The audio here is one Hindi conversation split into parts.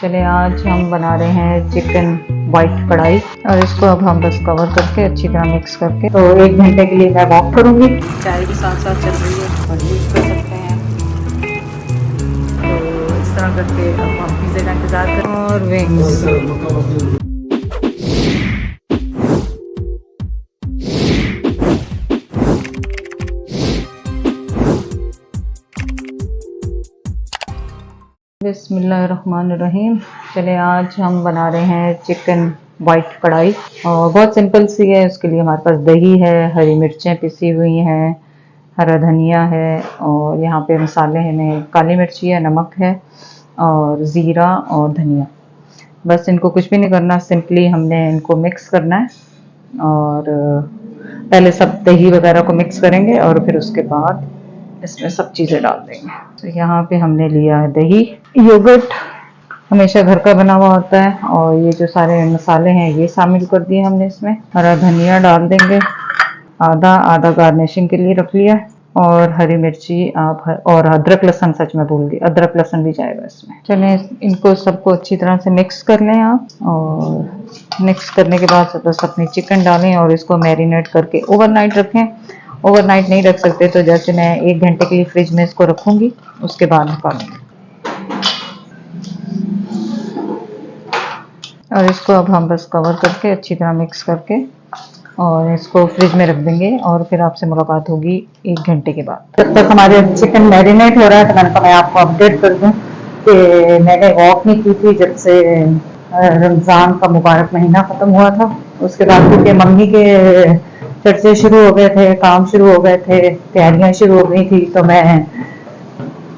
चले आज हम बना रहे हैं चिकन वाइट कढ़ाई और इसको अब हम बस कवर करके अच्छी तरह मिक्स करके तो 1 घंटे के लिए मैं वॉक करूंगी। चाय भी साथ साथ चल रही है और यूज़ कर सकते हैं। तो इस तरह करके अब हम पिज़्ज़ा का इंतज़ार करें और विंग्स। बिस्मिल्लाहिर्रहमानिर्रहीम। चले आज हम बना रहे हैं चिकन वाइट कढ़ाई और बहुत सिंपल सी है। उसके लिए हमारे पास दही है, हरी मिर्चें पिसी हुई हैं, हरा धनिया है और यहाँ पे मसाले हैं, काली मिर्ची है, नमक है और ज़ीरा और धनिया। बस इनको कुछ भी नहीं करना, सिंपली हमने इनको मिक्स करना है और पहले सब दही वगैरह को मिक्स करेंगे और फिर उसके बाद इसमें सब चीज़ें डाल देंगे। तो यहाँ पे हमने लिया है दही, योगर्ट हमेशा घर का बना हुआ होता है और ये जो सारे मसाले हैं ये शामिल कर दिए हमने इसमें। हरा धनिया डाल देंगे, आधा गार्निशिंग के लिए रख लिया और हरी मिर्ची आप और अदरक लहसुन, सच में भूल गई, अदरक लहसुन भी जाएगा इसमें। चलें इनको सबको अच्छी तरह से मिक्स कर लें आप और मिक्स करने के बाद बस अपनी चिकन डालें और इसको मैरिनेट करके ओवरनाइट रखें। ओवरनाइट नहीं रख सकते तो जैसे मैं 1 घंटे के लिए फ्रिज में इसको रखूंगी, उसके बाद निकालूंगी। और इसको अब हम बस कवर करके अच्छी तरह मिक्स करके और इसको फ्रिज में रख देंगे और फिर आपसे मुलाकात होगी 1 घंटे के बाद। जब तक हमारे चिकन मैरिनेट हो रहा है तो मैंने कहा मैं आपको अपडेट कर दूं कि मैंने वॉक नहीं की थी जब से रमज़ान का मुबारक महीना ख़त्म हुआ था। उसके बाद क्योंकि मम्मी के चर्चे शुरू हो गए थे, काम शुरू हो गए थे, तैयारियां शुरू हो गई थी, तो मैं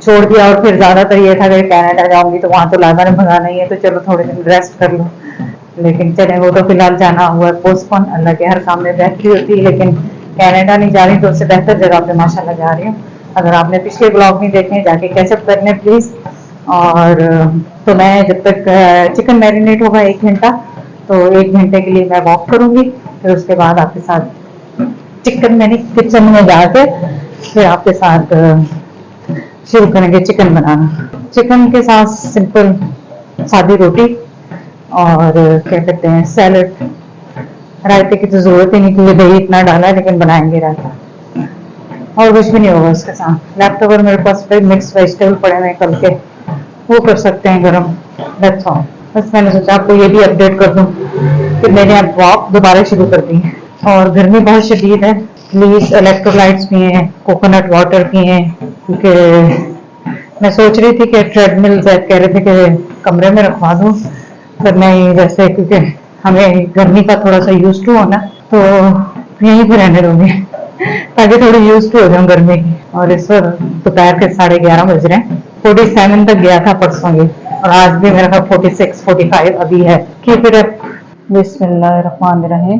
छोड़ दिया। और फिर ज़्यादातर ये था कि कनाडा जाऊंगी तो वहाँ तो लादा ने भगाना ही है, तो चलो थोड़े दिन रेस्ट कर लो। लेकिन चले वो तो फिलहाल जाना हुआ है पोस्टपोन, अल्लाह के हर काम में बेहतरी होती है। लेकिन कनाडा नहीं जा रही तो उससे बेहतर जगह पे माशाल्लाह जा रही हूँ। अगर आपने पिछले ब्लॉग नहीं देखे जाके कैचअप करने प्लीज़। और तो मैं जब तक चिकन मैरिनेट होगा 1 घंटा, तो 1 घंटे के लिए मैं वॉक करूँगी। फिर उसके बाद आपके साथ चिकन मैंने किचन में जाके फिर आपके साथ शुरू करेंगे चिकन बनाना। चिकन के साथ सिंपल सादी रोटी और क्या कहते हैं सैलड। रायते की तो ज़रूरत ही नहीं क्योंकि दही इतना डाला है, लेकिन बनाएंगे रायता और कुछ भी नहीं होगा उसके साथ। लेफ्ट ओवर मेरे पास फिर मिक्स वेजिटेबल पड़े हुए कल के, वो कर सकते हैं गरम। That's all. बस मैंने सोचा आपको ये भी अपडेट कर दूं कि मैंने अब वॉक दोबारा शुरू कर दी है और गर्मी बहुत शदीद है। प्लीज़ इलेक्ट्रोलाइट्स पिए, कोकोनट वाटर पिए, क्योंकि मैं सोच रही थी कि ट्रेडमिल कह रहे थे कि कमरे में रखवा दूँ, पर नहीं, जैसे क्योंकि हमें गर्मी का थोड़ा सा यूज टू होना, तो यहीं पर रहने दूंगी ताकि थोड़ी यूज टू हो जाऊँ गर्मी की। और इस वक्त दोपहर के 11:30 बज रहे हैं। 47 तक गया था परसों ये और आज भी मेरा 46-45 अभी है। Keep it up. बिस्मिल्लाहिर्रहमानिर्रहीम।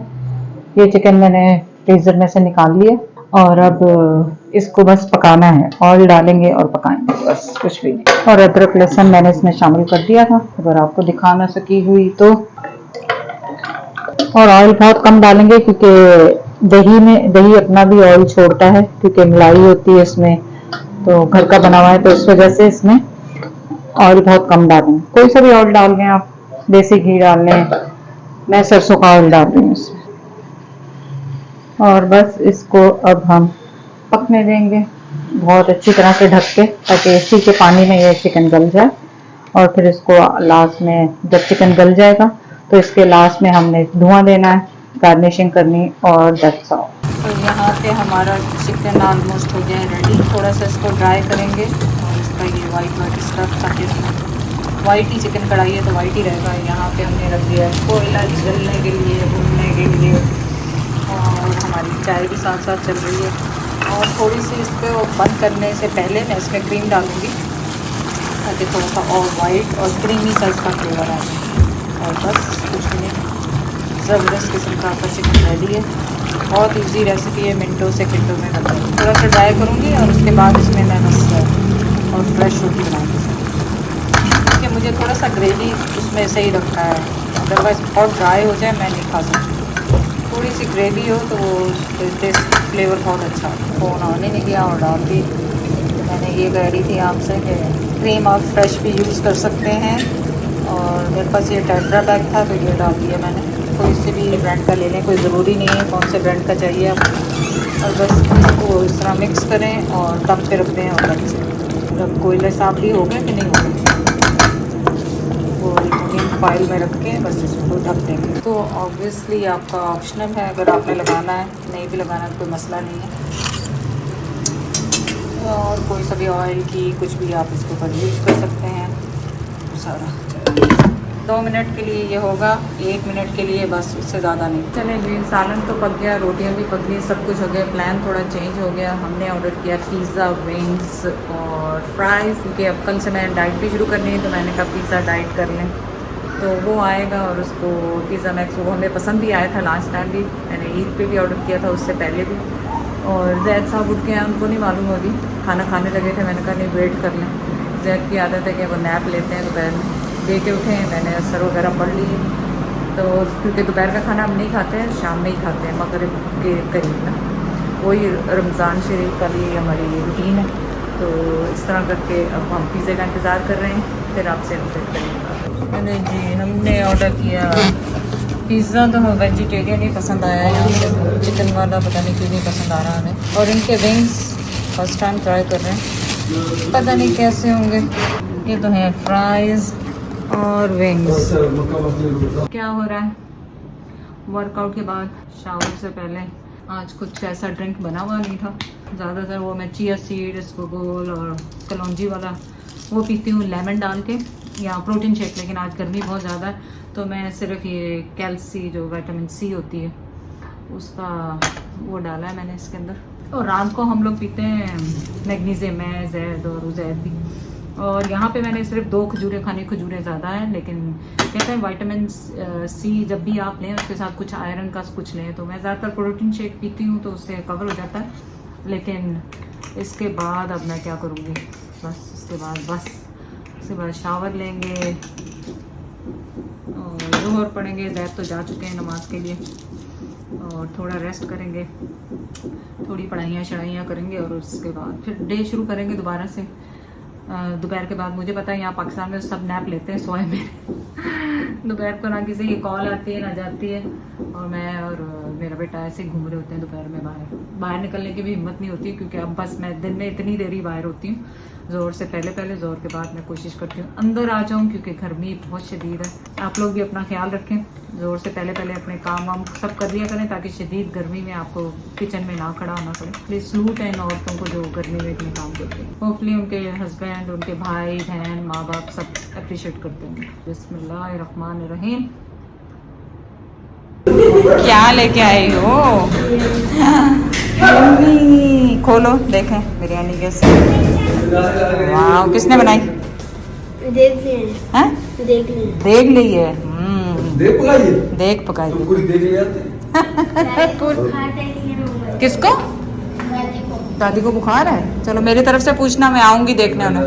ये चिकन मैंने फ्रीजर में से निकाल लिया और अब इसको बस पकाना है। ऑयल डालेंगे और पकाएंगे, बस कुछ भी नहीं। और अदरक लहसुन मैंने इसमें शामिल कर दिया था, अगर आपको दिखा ना सकी हुई तो। और ऑयल बहुत कम डालेंगे क्योंकि दही अपना भी ऑयल छोड़ता है, क्योंकि मलाई होती है इसमें, तो घर का बना हुआ है, तो इस वजह से इसमें ऑयल बहुत कम डालेंगे। कोई सा भी ऑयल डाल लें आप, देसी घी डाल लें, मैं सरसों का ऑयल डाल रही हूँ इसमें। और बस इसको अब हम पकने देंगे बहुत अच्छी तरह से ढक के, ताकि इसी के पानी में ये चिकन गल जाए। और फिर इसको लास्ट में जब चिकन गल जाएगा तो इसके लास्ट में हमने धुआं देना है, गार्निशिंग करनी और दैट्स ऑल। तो यहाँ पे हमारा चिकन ऑलमोस्ट हो गया है रेडी। थोड़ा सा इसको ड्राई करेंगे और इसका ये वाइट स्टफ, ताकि वाइट ही चिकन कढ़ाई है तो वाइट ही रहेगा। यहाँ पे हमने रख दिया है कोयला जलने के लिए, भूनने के लिए, और हमारी चाय भी साथ साथ चल रही है। और थोड़ी सी इस पर बंद करने से पहले मैं इसमें क्रीम डालूँगी ताकि थोड़ा सा और वाइट और क्रीमी सा इसका फ्लेवर आए। और बस कुछ नहीं, ज़बरदस्त किस्म का आपका चिकन रेडी है। बहुत इजी रेसिपी है, मिनटों सेकंडों में बनता है। थोड़ा सा ड्राई करूँगी और उसके बाद इसमें मैं बस और फ्रेश रोटी बनाऊँगी, क्योंकि मुझे थोड़ा सा ग्रेवी उसमें से ही रखना है, अदरवाइज़ बहुत ड्राई हो जाए मैं नहीं खा सकती। थोड़ी सी ग्रेवी हो तो वो टेस्ट फ्लेवर बहुत अच्छा। फ़ोन ऑन ही नहीं किया और डाल दी। मैंने ये कह रही थी आपसे कि क्रीम आप फ्रेश भी यूज़ कर सकते हैं और बस ये टेट्रा पैक था तो ये डाल दिया मैंने। कोई से भी ब्रांड का ले लें, कोई ज़रूरी नहीं है कौन से ब्रांड का चाहिए आपको। और बस इसको इस तरह मिक्स करें और टब पे रख दें। और ढक से जब कोयले साफ भी हो गया कि नहीं हो गया, वो एल्युमिनियम फॉइल में रख के बस इसको ढक देंगे। तो ऑब्वियसली आपका ऑप्शनल है, अगर आपने लगाना है, नहीं भी लगाना तो कोई मसला नहीं है। और कोई सा भी ऑयल की कुछ भी आप इसके ऊपर यूज़ कर सकते हैं। सारा 2 मिनट के लिए ये होगा, 1 मिनट के लिए बस, उससे ज़्यादा नहीं। चले जी, सालन तो पक गया, रोटियां भी पक गई, सब कुछ हो गया। प्लान थोड़ा चेंज हो गया, हमने ऑर्डर किया पिज़्ज़ा, विंग्स और फ्राइज़, क्योंकि अब कल से मैंने डाइट भी शुरू करनी है तो मैंने कहा पिज़्ज़ा डाइट कर लें। तो वो आएगा और उसको पिज़्ज़ा मैक्स वो हमें पसंद भी आया था लास्ट टाइम भी, मैंने ईद पे भी ऑर्डर किया था, उससे पहले भी। और जैद साहब उठ के हैं, उनको नहीं मालूम होगी, खाना खाने लगे थे। मैंने कहा नहीं वेट कर लें, जैद की आदत है कि वो नैप लेते हैं दोपहर में। दे के उठे हैं, मैंने असर वगैरह पढ़ ली। तो क्योंकि दोपहर का खाना हम नहीं खाते हैं, शाम में ही खाते हैं मगरिब के करीब ना, वही रमज़ान शरीफ वाली हमारी रूटीन है। तो इस तरह करके अब हम पिज़्ज़े का इंतज़ार कर रहे हैं, फिर आपसे अपडेट करेंगे। मैंने जी हमने ऑर्डर किया पिज़्ज़ा, तो हमें वेजिटेरियन ही पसंद आया है, चिकन वाला पता नहीं क्यों नहीं पसंद आ रहा हमें। और इनके विंग्स फर्स्ट टाइम ट्राई कर रहे हैं, पता नहीं कैसे होंगे। ये तो है फ्राइज़ और विंग्स। क्या हो रहा है वर्कआउट के बाद, शावर से पहले आज कुछ ऐसा ड्रिंक बना हुआ नहीं था। ज़्यादातर वो मैं चिया सीड, इसबगोल और कलौंजी वाला वो पीती हूँ लेमन डाल के, या प्रोटीन शेक। लेकिन आज गर्मी बहुत ज़्यादा है तो मैं सिर्फ ये कैल्सी जो विटामिन सी होती है उसका वो डाला है मैंने इसके अंदर। और रात को हम लोग पीते हैं मैग्नीशियम, मैं जैद और उजैद भी। और यहाँ पे मैंने सिर्फ 2 खजूरें खानी, खजूरें ज़्यादा हैं, लेकिन कहते हैं विटामिन सी जब भी आप लें उसके साथ कुछ आयरन का कुछ लें। तो मैं ज़्यादातर प्रोटीन शेक पीती हूँ तो उससे कवर हो जाता है। लेकिन इसके बाद अब मैं क्या करूँगी, बस इसके बाद शावर लेंगे और ज़ोहर पढ़ेंगे। जैद तो जा चुके हैं नमाज के लिए, और थोड़ा रेस्ट करेंगे, थोड़ी पढ़ाइयाँ शढ़ाइयाँ करेंगे और उसके बाद फिर डे शुरू करेंगे दोबारा से। दोपहर के बाद मुझे पता है यहाँ पाकिस्तान में सब नैप लेते हैं सोए में दोपहर को ना किसी की कॉल आती है ना जाती है, और मैं और मेरा बेटा ऐसे घूम रहे होते हैं दोपहर में। बाहर निकलने की भी हिम्मत नहीं होती, क्योंकि अब बस मैं दिन में इतनी देर ही बाहर होती हूँ। ज़ोर से पहले ज़ोर के बाद मैं कोशिश करती हूँ अंदर आ जाऊँ, क्योंकि गर्मी बहुत शदीद है। आप लोग भी अपना ख्याल रखें, ज़ोर से पहले अपने काम वाम सब कर लिया करें, ताकि शदीद गर्मी में आपको किचन में ना खड़ा होना पड़े। प्लीज़ सलूट है इन औरतों को जो गर्मी में इतने काम करते हैं। होपफुली उनके हस्बैंड, उनके भाई बहन, माँ बाप सब अप्रिशिएट करते हैं। बिस्मिल्लाहिर्रहमानिर्रहीम। क्या लेके आई हो? खोलो देखें बिरयानी कैसे। वाह, किसने बनाई? देख ली है। देख ली है। देख पकाई किसको? दादी को बुखार है? चलो मेरी तरफ से पूछना, मैं आऊंगी देखने उन्हें।